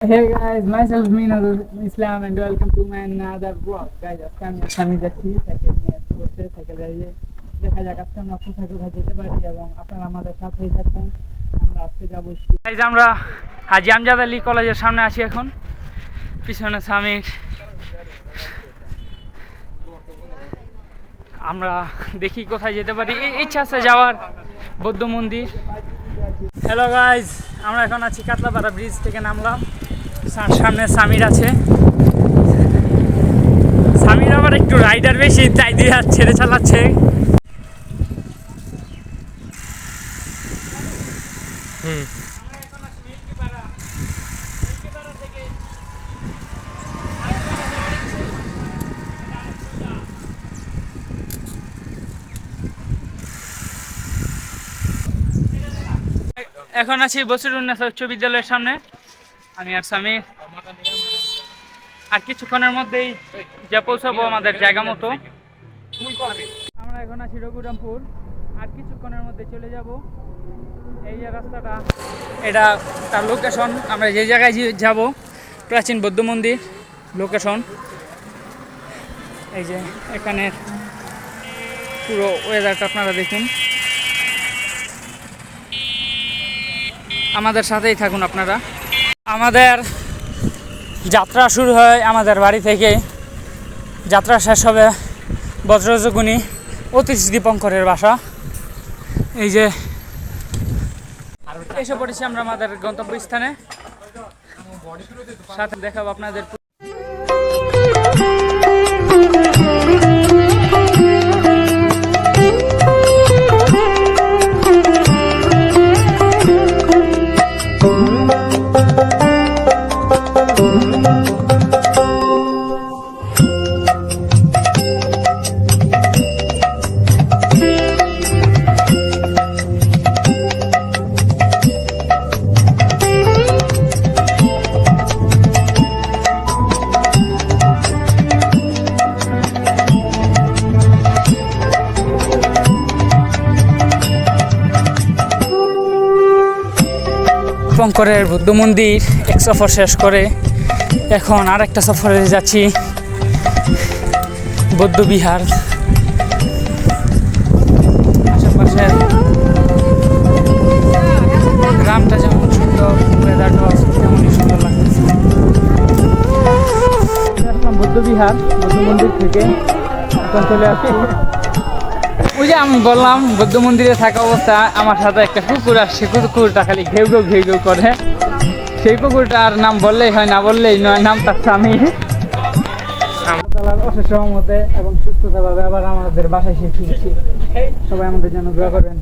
Hey guys, myself Minazul Islam and welcome to my another vlog. Guys, আজকে আমি যাচ্ছি cycle নিয়ে ঘুরতে, সাইকেল চালিয়ে দেখা যাক আজকে আমরা কোথায় কোথায় যেতে পারি এবং আপনারা আমাদের সাথেই থাকুন। আমরা আজকে যাবো গাইজ, আমরা হাজী আমজাদ আলী কলেজের সামনে আছি এখন। পিছনে সামির, আমরা দেখি কোথায় যেতে পারি। ইচ্ছা আছে যাওয়ার বৌদ্ধ মন্দির। হ্যালো গাইজ, আমরা এখন আছি কাতলাপাড়া ব্রিজ থেকে নামলাম। সামনে সামির আছে, সামির আবার একটু রাইডার বেশি, তাই দিয়ে হাত ছেড়ে চালাচ্ছে। এখন আছি বসিরুন্নেসা উচ্চ বিদ্যালয়ের সামনে, আমি আর সামির। আর কিছুক্ষণের মধ্যেই যা পৌঁছাবো আমাদের জায়গা মতো। আমরা এখন আছি রঘুরামপুর, আর কিছুক্ষণের মধ্যে চলে যাব। এই যে রাস্তাটা, এটা তার লোকেশন। আমরা যে জায়গায় যাব, প্রাচীন বৌদ্ধ মন্দির লোকেশন। এই যে এখানের পুরো ওয়েদারটা আপনারা দেখুন, আমাদের সাথেই থাকুন আপনারা। আমাদের যাত্রা শুরু হয় আমাদের বাড়ি থেকে, যাত্রা শেষ হবে বজ্রযোগিনী অতীশ দীপঙ্করের বাসা। এই যে এসে পড়েছি আমরা আমাদের গন্তব্যস্থানে, সাথে দেখাবো আপনাদের। দীপঙ্করের বৌদ্ধ মন্দির এক সফর শেষ করে এখন আর একটা সফরে যাচ্ছি, বৌদ্ধ বিহার। আশেপাশের গ্রামটা যেমন সুন্দর, ওয়েদারটাও তেমনই সুন্দর লাগতেছে। বৌদ্ধ বিহার, বৌদ্ধ মন্দির থেকে এখন চলে আসছি। ওই যে আমি বললাম বৌদ্ধ মন্দিরে থাকা অবস্থা আমার সাথে একটা কুকুর আসছে, কুকুরটা খালি ঘেউ ঘেউ করে। সেই কুকুরটার নাম বললেই হয়, না বললেই নয়, নাম তার স্বামী। অশেষ সহমতে এবং সুস্থতাভাবে আবার আমাদের বাসায় এসে ফিরছি। সবাই আমাদের জন্য দোয়া করবেন।